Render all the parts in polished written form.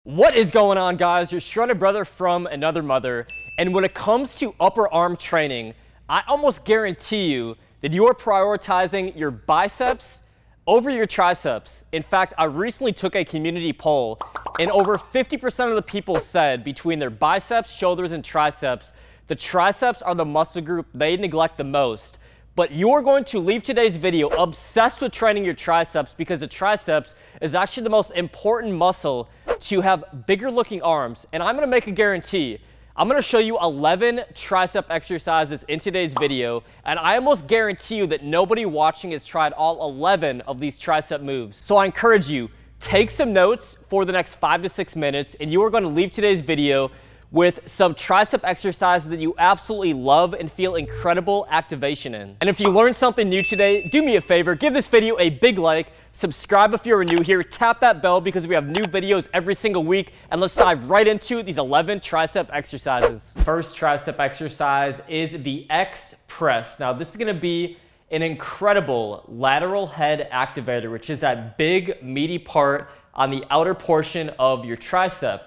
What is going on, guys? Your shredded brother from another mother. And when it comes to upper arm training, I almost guarantee you that you are prioritizing your biceps over your triceps. In fact, I recently took a community poll and over 50% of the people said between their biceps, shoulders, and triceps, the triceps are the muscle group they neglect the most. But you're going to leave today's video obsessed with training your triceps because the triceps is actually the most important muscle to have bigger looking arms. And I'm going to make a guarantee. I'm going to show you 11 tricep exercises in today's video. And I almost guarantee you that nobody watching has tried all 11 of these tricep moves. So I encourage you, take some notes for the next 5 to 6 minutes. And you are going to leave today's video with some tricep exercises that you absolutely love and feel incredible activation in. And if you learned something new today, do me a favor, give this video a big like, subscribe if you're new here, tap that bell because we have new videos every single week, and let's dive right into these 11 tricep exercises. First tricep exercise is the X press. Now this is gonna be an incredible lateral head activator, which is that big meaty part on the outer portion of your tricep.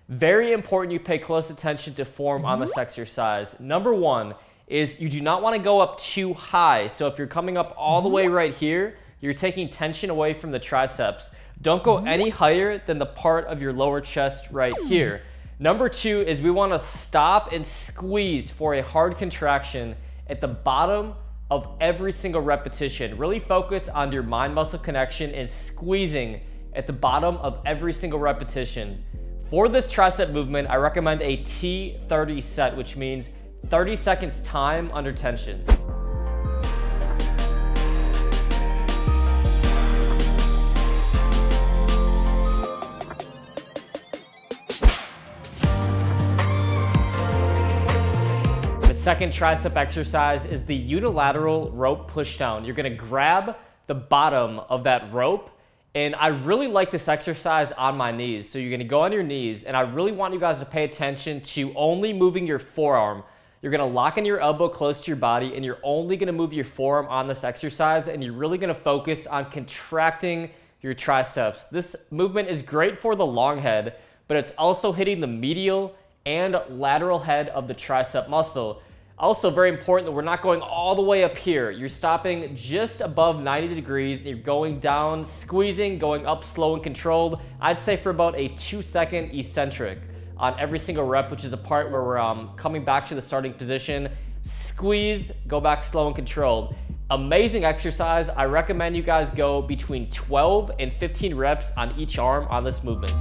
Very important you pay close attention to form on this exercise. Number one is you do not want to go up too high. So if you're coming up all the way right here, you're taking tension away from the triceps. Don't go any higher than the part of your lower chest right here. Number two is we want to stop and squeeze for a hard contraction at the bottom of every single repetition. Really focus on your mind-muscle connection and squeezing at the bottom of every single repetition. For this tricep movement, I recommend a T30 set, which means 30 seconds time under tension. The second tricep exercise is the unilateral rope pushdown. You're gonna grab the bottom of that rope. And I really like this exercise on my knees. So you're gonna go on your knees, and I really want you guys to pay attention to only moving your forearm. You're gonna lock in your elbow close to your body, and you're only gonna move your forearm on this exercise, and you're really gonna focus on contracting your triceps. This movement is great for the long head, but it's also hitting the medial and lateral head of the tricep muscle. Also very important that we're not going all the way up here. You're stopping just above 90 degrees and you're going down, squeezing, going up slow and controlled. I'd say for about a 2-second eccentric on every single rep, which is a part where we're coming back to the starting position. Squeeze, go back slow and controlled. Amazing exercise. I recommend you guys go between 12 and 15 reps on each arm on this movement.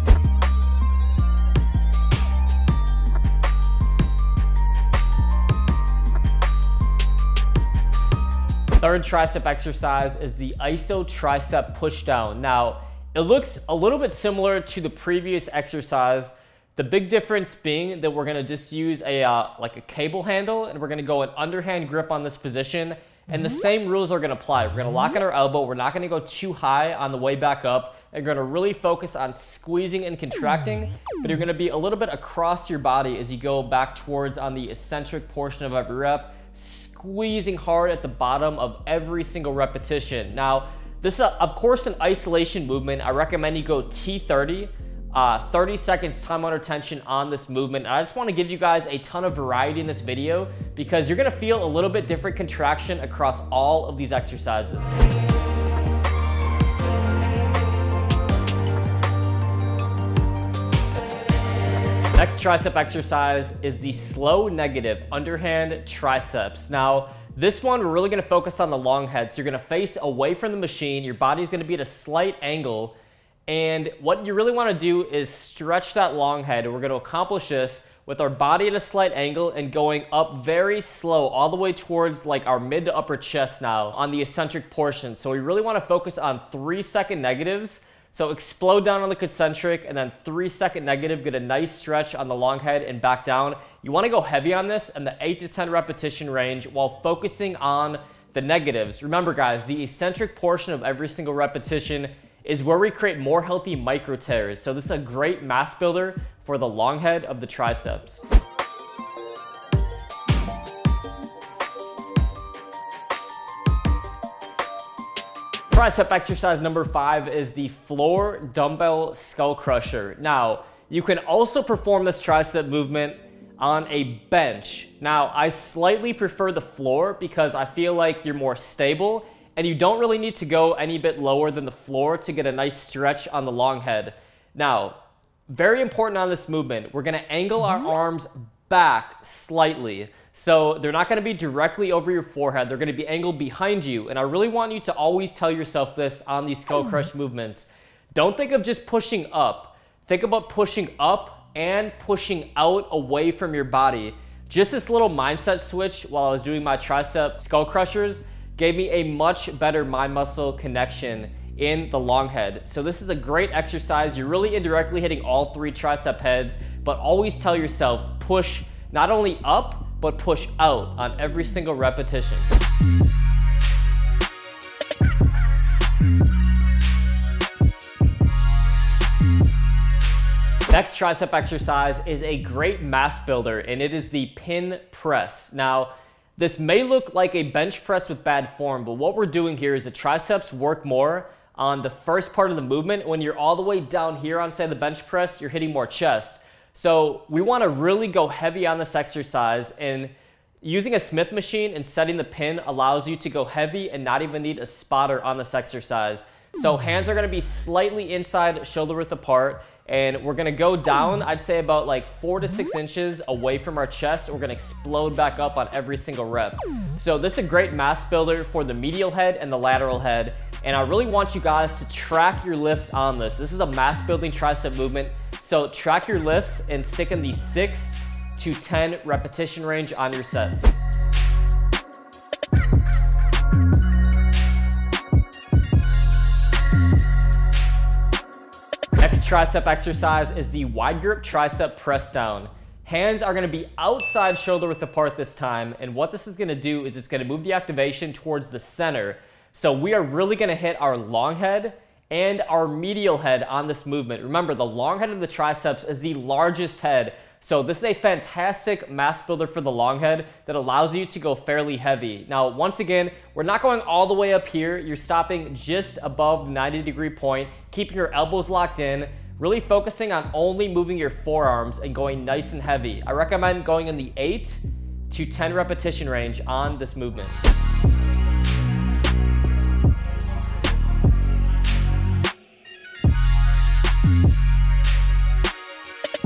Third tricep exercise is the iso tricep pushdown. Now, it looks a little bit similar to the previous exercise. The big difference being that we're gonna just use like a cable handle, and we're gonna go an underhand grip on this position, and the same rules are gonna apply. We're gonna lock in our elbow, we're not gonna go too high on the way back up, and you're gonna really focus on squeezing and contracting, but you're gonna be a little bit across your body as you go back towards on the eccentric portion of every rep, squeezing hard at the bottom of every single repetition. Now, this is, of course, an isolation movement. I recommend you go T30, 30 seconds time under tension on this movement. And I just want to give you guys a ton of variety in this video because you're going to feel a little bit different contraction across all of these exercises. Next tricep exercise is the slow negative underhand triceps. Now, this one, we're really gonna focus on the long head. So you're gonna face away from the machine. Your body's gonna be at a slight angle. And what you really wanna do is stretch that long head. And we're gonna accomplish this with our body at a slight angle and going up very slow, all the way towards like our mid to upper chest now on the eccentric portion. So we really wanna focus on 3-second negatives. So explode down on the concentric and then 3-second negative, get a nice stretch on the long head and back down. You wanna go heavy on this in the 8 to 10 repetition range while focusing on the negatives. Remember guys, the eccentric portion of every single repetition is where we create more healthy micro tears. So this is a great mass builder for the long head of the triceps. Tricep exercise number 5 is the floor dumbbell skull crusher. Now, you can also perform this tricep movement on a bench. Now, I slightly prefer the floor because I feel like you're more stable and you don't really need to go any bit lower than the floor to get a nice stretch on the long head. Now, very important on this movement, we're gonna angle our arms back slightly. So they're not gonna be directly over your forehead, they're gonna be angled behind you. And I really want you to always tell yourself this on these skull crush movements. Don't think of just pushing up. Think about pushing up and pushing out away from your body. Just this little mindset switch while I was doing my tricep skull crushers gave me a much better mind muscle connection in the long head. So this is a great exercise. You're really indirectly hitting all three tricep heads, but always tell yourself, push not only up, but push out on every single repetition. Next tricep exercise is a great mass builder, and it is the pin press. Now, this may look like a bench press with bad form, but what we're doing here is the triceps work more on the first part of the movement. When you're all the way down here on, say, the bench press, you're hitting more chest. So we want to really go heavy on this exercise, and using a Smith machine and setting the pin allows you to go heavy and not even need a spotter on this exercise. So hands are going to be slightly inside, shoulder width apart, and we're going to go down, I'd say about like 4 to 6 inches away from our chest. We're going to explode back up on every single rep. So this is a great mass builder for the medial head and the lateral head. And I really want you guys to track your lifts on this. This is a mass building tricep movement. So track your lifts and stick in the 6 to 10 repetition range on your sets. Next tricep exercise is the wide grip tricep press down. Hands are gonna be outside shoulder width apart this time, and what this is gonna do is it's gonna move the activation towards the center. So we are really gonna hit our long head and our medial head on this movement. Remember, the long head of the triceps is the largest head. So this is a fantastic mass builder for the long head that allows you to go fairly heavy. Now, once again, we're not going all the way up here. You're stopping just above the 90-degree point, keeping your elbows locked in, really focusing on only moving your forearms and going nice and heavy. I recommend going in the 8 to 10 repetition range on this movement.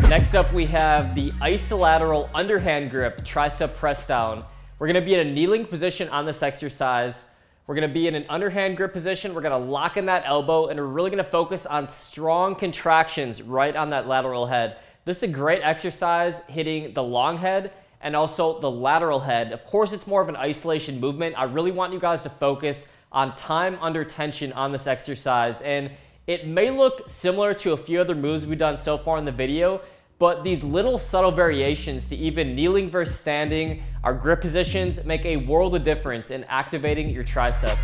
Next up, we have the isolateral underhand grip tricep press down. We're gonna be in a kneeling position on this exercise. We're gonna be in an underhand grip position. We're gonna lock in that elbow, and we're really gonna focus on strong contractions right on that lateral head. This is a great exercise hitting the long head and also the lateral head. Of course, it's more of an isolation movement. I really want you guys to focus on time under tension on this exercise. And it may look similar to a few other moves we've done so far in the video, but these little subtle variations to even kneeling versus standing, our grip positions, make a world of difference in activating your triceps.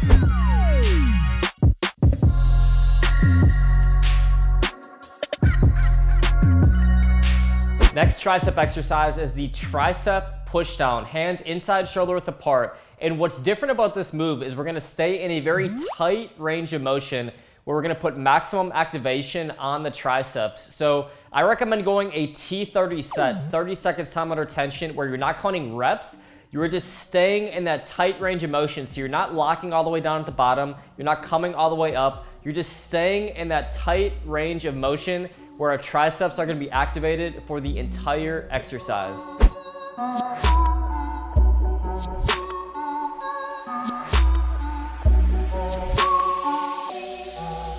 Next tricep exercise is the tricep push down, hands inside shoulder width apart. And what's different about this move is we're gonna stay in a very tight range of motion where we're gonna put maximum activation on the triceps. So I recommend going a T30 set, 30 seconds time under tension, where you're not counting reps, you're just staying in that tight range of motion. So you're not locking all the way down at the bottom, you're not coming all the way up, you're just staying in that tight range of motion where our triceps are gonna be activated for the entire exercise.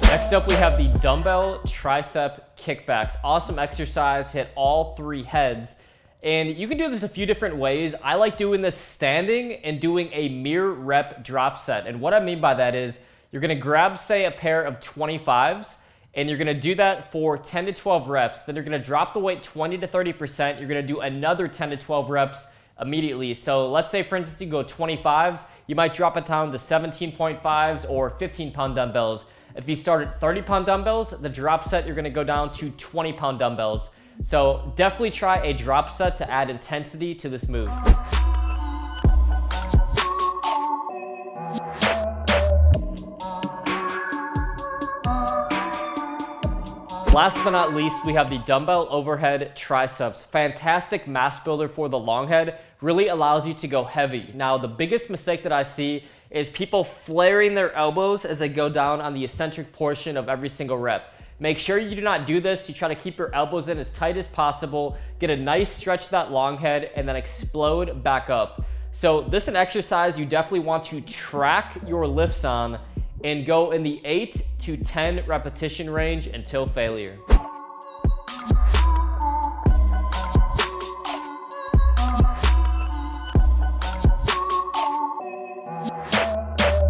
Next up, we have the dumbbell tricep kickbacks. Awesome exercise, hit all three heads. And you can do this a few different ways. I like doing this standing and doing a mirror rep drop set. And what I mean by that is you're gonna grab, say, a pair of 25s, and you're gonna do that for 10 to 12 reps. Then you're gonna drop the weight 20 to 30%. You're gonna do another 10 to 12 reps immediately. So let's say, for instance, you go 25s, you might drop it down to 17.5s or 15-pound dumbbells. If you start at 30-pound dumbbells, the drop set, you're gonna go down to 20-pound dumbbells. So definitely try a drop set to add intensity to this move. Last but not least, we have the dumbbell overhead triceps. Fantastic mass builder for the long head. Really allows you to go heavy. Now, the biggest mistake that I see is people flaring their elbows as they go down on the eccentric portion of every single rep. Make sure you do not do this. You try to keep your elbows in as tight as possible, get a nice stretch to that long head, and then explode back up. So this is an exercise you definitely want to track your lifts on and go in the 8 to 10 repetition range until failure.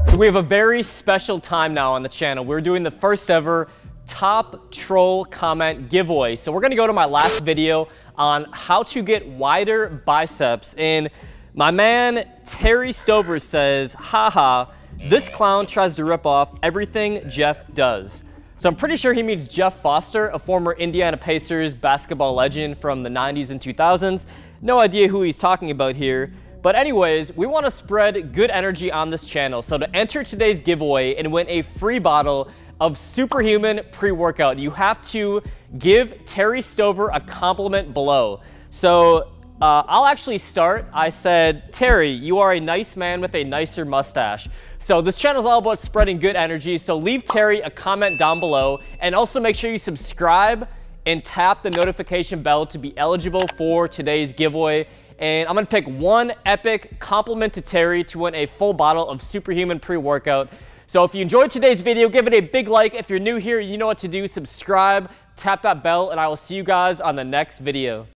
So we have a very special time now on the channel. We're doing the first ever top troll comment giveaway. So we're gonna go to my last video on how to get wider biceps. And my man, Terry Stover says, haha, this clown tries to rip off everything Jeff does. So I'm pretty sure he means Jeff Foster, a former Indiana Pacers basketball legend from the 90s and 2000s. No idea who he's talking about here. But anyways, we want to spread good energy on this channel. So to enter today's giveaway and win a free bottle of Superhuman pre-workout, you have to give Terry Stover a compliment below. So I'll actually start. I said, Terry, you are a nice man with a nicer mustache. So this channel is all about spreading good energy. So leave Terry a comment down below, and also make sure you subscribe and tap the notification bell to be eligible for today's giveaway. And I'm gonna pick one epic compliment to Terry to win a full bottle of Superhuman pre-workout. So if you enjoyed today's video, give it a big like. If you're new here, you know what to do. Subscribe, tap that bell, and I will see you guys on the next video.